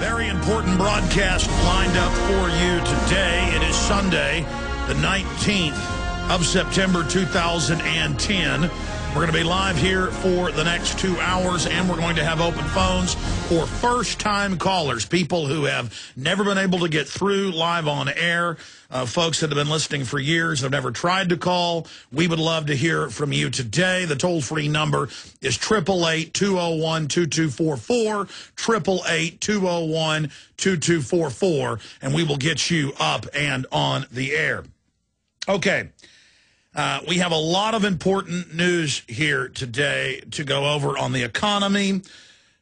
Very important broadcast lined up for you today. It is Sunday, the 19th of September, 2010. We're going to be live here for the next 2 hours, and we're going to have open phones for first-time callers, people who have never been able to get through live on air, folks that have been listening for years, have never tried to call. We would love to hear from you today. The toll-free number is 888-201-2244, 888-201-2244, and we will get you up and on the air. Okay. We have a lot of important news here today to go over on the economy.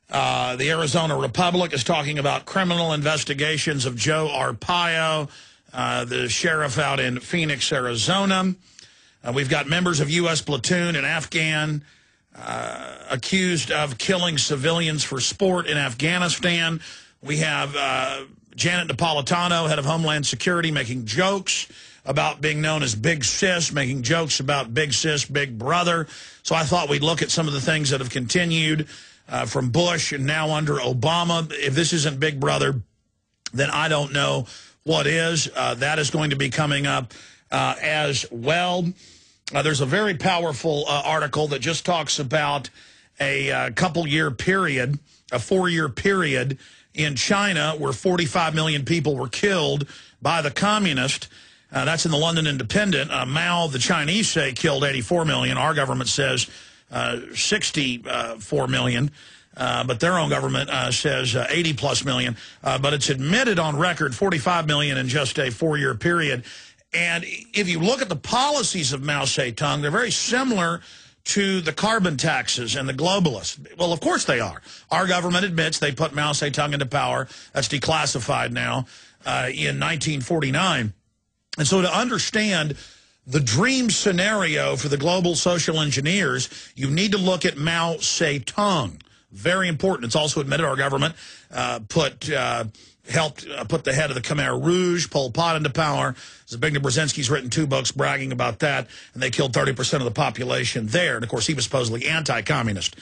The Arizona Republic is talking about criminal investigations of Joe Arpaio, the sheriff out in Phoenix, Arizona. We've got members of U.S. platoon and Afghan accused of killing civilians for sport in Afghanistan. We have Janet Napolitano, head of Homeland Security, making jokes about being known as Big Sis, making jokes about Big Sis, Big Brother. So I thought we'd look at some of the things that have continued from Bush and now under Obama. If this isn't Big Brother, then I don't know what is. That is going to be coming up as well. There's a very powerful article that just talks about a couple-year period, a 4-year period in China where 45 million people were killed by the communists. That's in the London Independent. Mao, the Chinese say, killed 84 million. Our government says 64 million. But their own government says 80-plus million. But it's admitted on record 45 million in just a 4-year period. And if you look at the policies of Mao Zedong, they're very similar to the carbon taxes and the globalists. Well, of course they are. Our government admits they put Mao Zedong into power. That's declassified now in 1949. And so to understand the dream scenario for the global social engineers, you need to look at Mao Zedong. Very important. It's also admitted our government helped put the head of the Khmer Rouge, Pol Pot, into power. Zbigniew Brzezinski's written 2 books bragging about that, and they killed 30% of the population there. And, of course, he was supposedly anti-communist.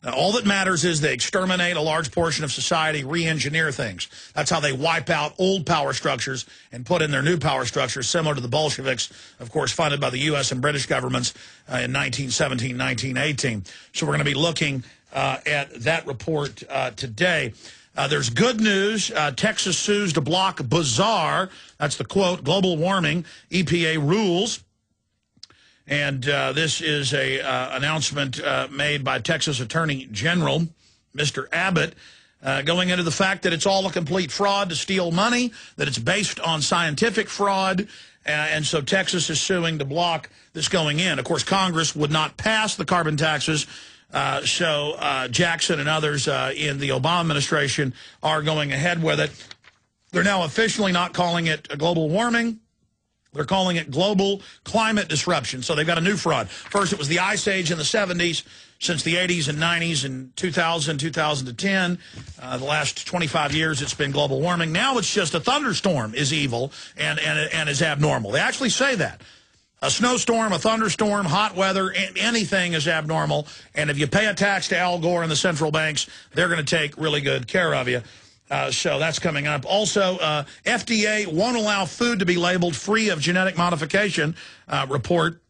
All that matters is they exterminate a large portion of society, re-engineer things. That's how they wipe out old power structures and put in their new power structures, similar to the Bolsheviks, of course, funded by the U.S. and British governments in 1917, 1918. So we're going to be looking at that report today. There's good news. Texas sues to block bizarre, that's the quote, global warming, EPA rules. And this is a announcement made by Texas Attorney General, Mr. Abbott, going into the fact that it's all a complete fraud to steal money, that it's based on scientific fraud, and so Texas is suing to block this going in. Of course, Congress would not pass the carbon taxes, so Jackson and others in the Obama administration are going ahead with it. They're now officially not calling it global warming. They're calling it global climate disruption. So they've got a new fraud. First, it was the Ice Age in the 70s. Since the 80s and 90s and 2000, 2010, the last 25 years, it's been global warming. Now it's just a thunderstorm is evil and is abnormal. They actually say that. A snowstorm, a thunderstorm, hot weather, anything is abnormal. And if you pay a tax to Al Gore and the central banks, they're going to take really good care of you. So that's coming up. Also, FDA won't allow food to be labeled free of genetic modification. Report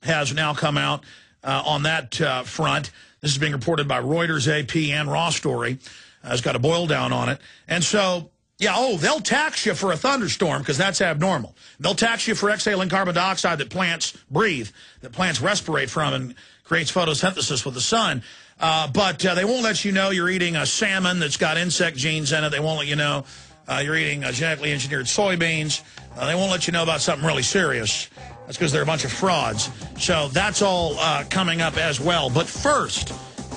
has now come out on that front. This is being reported by Reuters, AP, and Raw Story. It's got a boil down on it. And so, yeah, they'll tax you for a thunderstorm because that's abnormal. They'll tax you for exhaling carbon dioxide that plants breathe, that plants respirate from and creates photosynthesis with the sun. But they won't let you know you're eating a salmon that's got insect genes in it. They won't let you know you're eating genetically engineered soybeans. They won't let you know about something really serious. That's because they're a bunch of frauds. So that's all coming up as well. But first,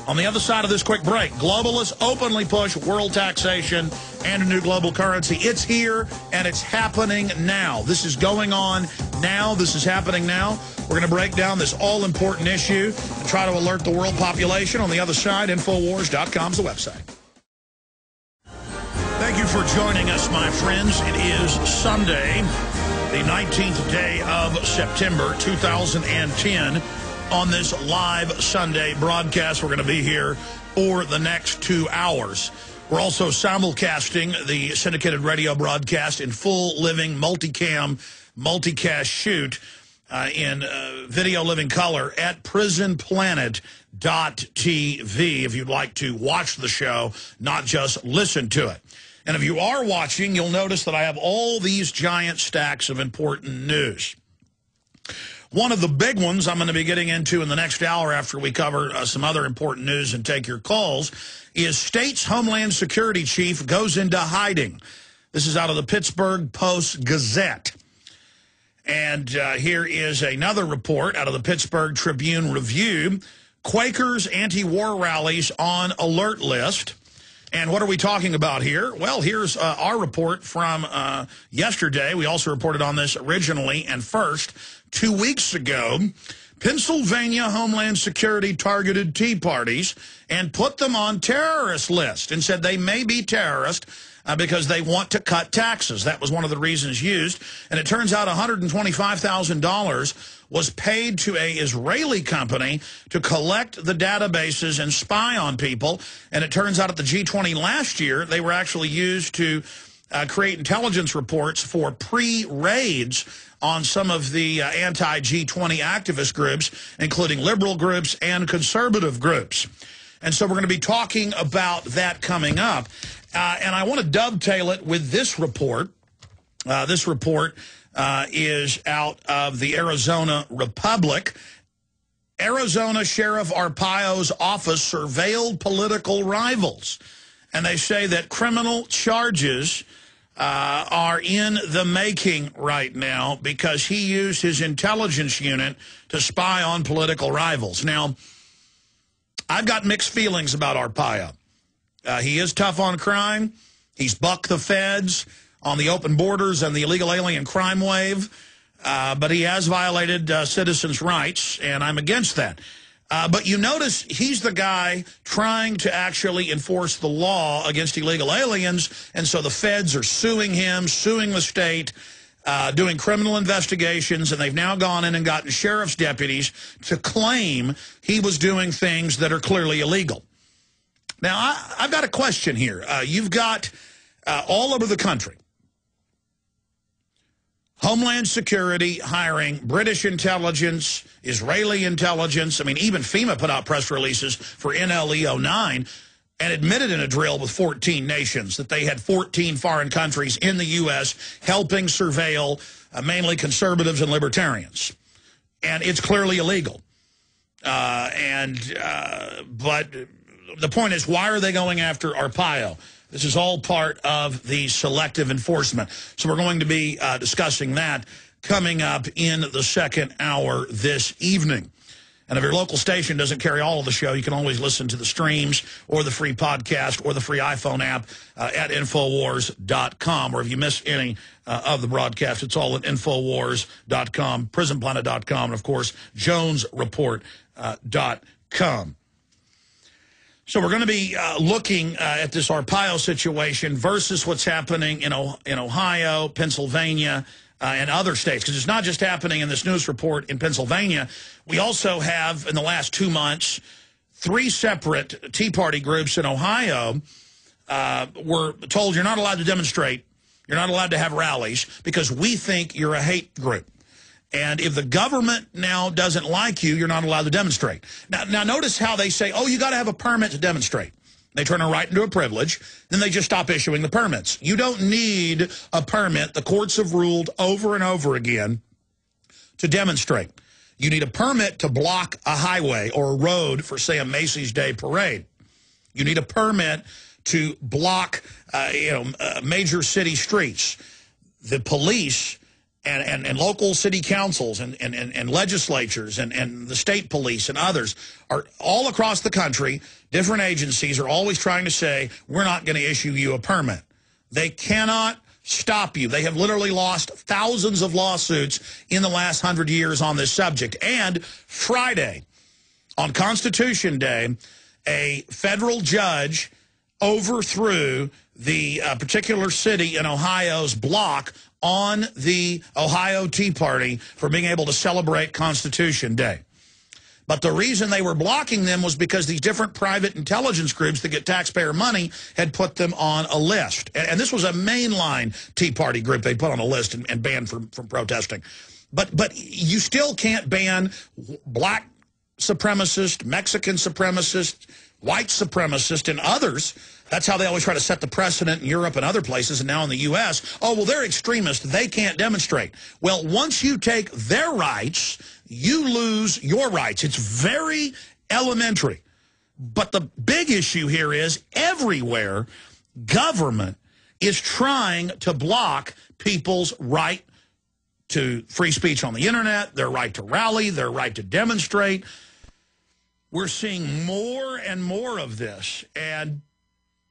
on the other side of this quick break, globalists openly push world taxation and a new global currency. It's here, and it's happening now. This is going on now. This is happening now. We're going to break down this all-important issue and try to alert the world population. On the other side, Infowars.com is the website. Thank you for joining us, my friends. It is Sunday, the 19th day of September, 2010. On this live Sunday broadcast, we're going to be here for the next 2 hours. We're also simulcasting the syndicated radio broadcast in full living multicam, multicast shoot in video living color at prisonplanet.tv if you'd like to watch the show, not just listen to it. And if you are watching, you'll notice that I have all these giant stacks of important news. One of the big ones I'm going to be getting into in the next hour after we cover some other important news and take your calls is state's Homeland Security chief goes into hiding. This is out of the Pittsburgh Post-Gazette. And here is another report out of the Pittsburgh Tribune-Review. Quakers anti-war rallies on alert list. And what are we talking about here? Well, here's our report from yesterday. We also reported on this originally and first. 2 weeks ago, Pennsylvania Homeland Security targeted Tea Parties and put them on terrorist list and said they may be terrorist because they want to cut taxes. That was one of the reasons used. And it turns out $125,000 was paid to a Israeli company to collect the databases and spy on people. And it turns out at the G20 last year, they were actually used to create intelligence reports for pre-raids on some of the anti-G20 activist groups, including liberal groups and conservative groups. And so we're going to be talking about that coming up. And I want to dovetail it with this report. This report is out of the Arizona Republic. Arizona Sheriff Arpaio's office surveilled political rivals. And they say that criminal charges are in the making right now because he used his intelligence unit to spy on political rivals. Now, I've got mixed feelings about Arpaio. He is tough on crime. He's bucked the feds on the open borders and the illegal alien crime wave. But he has violated citizens' rights, and I'm against that. But you notice he's the guy trying to actually enforce the law against illegal aliens, and so the feds are suing him, suing the state, doing criminal investigations, and they've now gone in and gotten sheriff's deputies to claim he was doing things that are clearly illegal. Now, I've got a question here. You've got all over the country Homeland Security hiring British intelligence, Israeli intelligence. I mean, even FEMA put out press releases for NLE-09 and admitted in a drill with 14 nations that they had 14 foreign countries in the U.S. helping surveil mainly conservatives and libertarians. And it's clearly illegal. But the point is, why are they going after Arpaio? This is all part of the selective enforcement. So we're going to be discussing that coming up in the second hour this evening. And if your local station doesn't carry all of the show, you can always listen to the streams or the free podcast or the free iPhone app at Infowars.com. Or if you miss any of the broadcast, it's all at Infowars.com, PrisonPlanet.com, and, of course, JonesReport.com. So we're going to be looking at this Arpaio situation versus what's happening in Ohio, Pennsylvania, and other states. Because it's not just happening in this news report in Pennsylvania. We also have, in the last 2 months, 3 separate Tea Party groups in Ohio were told you're not allowed to demonstrate, you're not allowed to have rallies, because we think you're a hate group. And if the government now doesn't like you, you're not allowed to demonstrate. Now notice how they say, oh, you got to have a permit to demonstrate. They turn a right into a privilege. Then they just stop issuing the permits. You don't need a permit. The courts have ruled over and over again to demonstrate. You need a permit to block a highway or a road for, say, a Macy's Day Parade. You need a permit to block, major city streets. The police and local city councils and legislatures and the state police and others are all across the country. Different agencies are always trying to say, we're not going to issue you a permit. They cannot stop you. They have literally lost thousands of lawsuits in the last 100 years on this subject. And Friday, on Constitution Day, a federal judge overthrew the particular city in Ohio's block on the Ohio Tea Party for being able to celebrate Constitution Day. But the reason they were blocking them was because these different private intelligence groups that get taxpayer money had put them on a list. And this was a mainline Tea Party group they put on a list and banned from protesting. But you still can't ban black supremacists, Mexican supremacists, white supremacists, and others. That's how they always try to set the precedent in Europe and other places, and now in the U.S. Oh, well, they're extremists. They can't demonstrate. Well, once you take their rights, you lose your rights. It's very elementary. But the big issue here is everywhere, government is trying to block people's right to free speech on the internet, their right to rally, their right to demonstrate. We're seeing more and more of this, and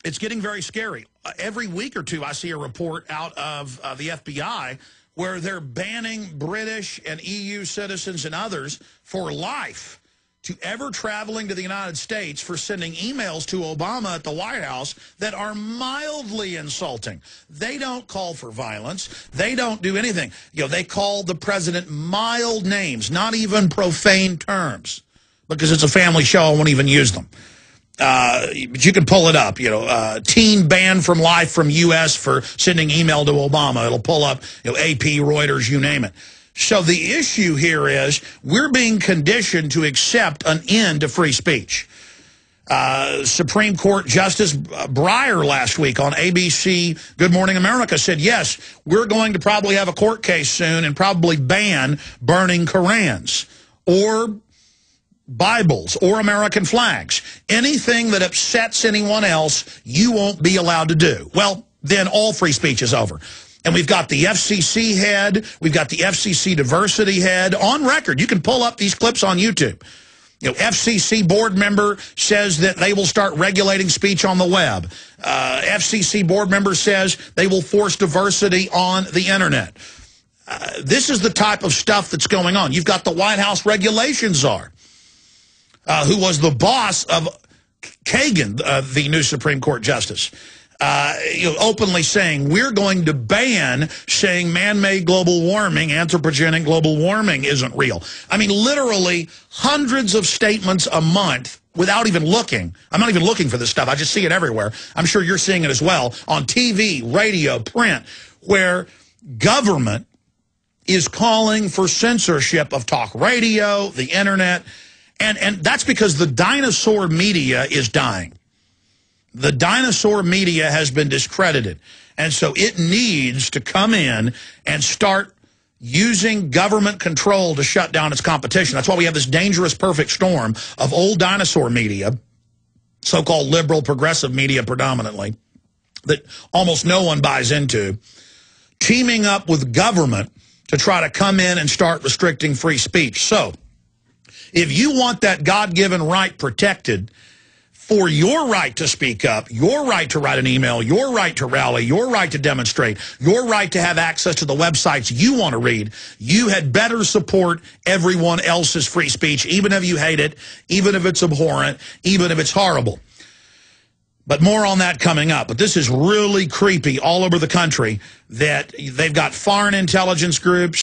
it's getting very scary. Every week or two, I see a report out of the FBI where they're banning British and EU citizens and others for life to ever traveling to the United States for sending emails to Obama at the White House that are mildly insulting. They don't call for violence. They don't do anything. You know, they call the president mild names, not even profane terms, because it's a family show. I won't even use them. But you can pull it up, you know, teen banned from life from U.S. for sending email to Obama. It'll pull up, you know, AP, Reuters, you name it. So the issue here is we're being conditioned to accept an end to free speech. Supreme Court Justice Breyer last week on ABC Good Morning America said, yes, we're going to probably have a court case soon and probably ban burning Korans or Bibles or American flags. Anything that upsets anyone else, you won't be allowed to do. Well, then all free speech is over. And we've got the FCC head, we've got the FCC diversity head on record. You can pull up these clips on YouTube. You know, FCC board member says that they will start regulating speech on the web. FCC board member says they will force diversity on the internet. This is the type of stuff that's going on. You've got the White House regulation czar, who was the boss of Kagan, the new Supreme Court justice, openly saying, we're going to ban saying man-made global warming, anthropogenic global warming isn't real. I mean, literally hundreds of statements a month without even looking. I'm not even looking for this stuff. I just see it everywhere. I'm sure you're seeing it as well on TV, radio, print, where government is calling for censorship of talk radio, the internet, and that's because the dinosaur media is dying. The dinosaur media has been discredited, and so it needs to come in and start using government control to shut down its competition. That's why we have this dangerous perfect storm of old dinosaur media, so-called liberal progressive media predominantly, that almost no one buys into, teaming up with government to try to come in and start restricting free speech. So if you want that God-given right protected, for your right to speak up, your right to write an email, your right to rally, your right to demonstrate, your right to have access to the websites you want to read, you had better support everyone else's free speech, even if you hate it, even if it's abhorrent, even if it's horrible. But more on that coming up. But this is really creepy all over the country that they've got foreign intelligence groups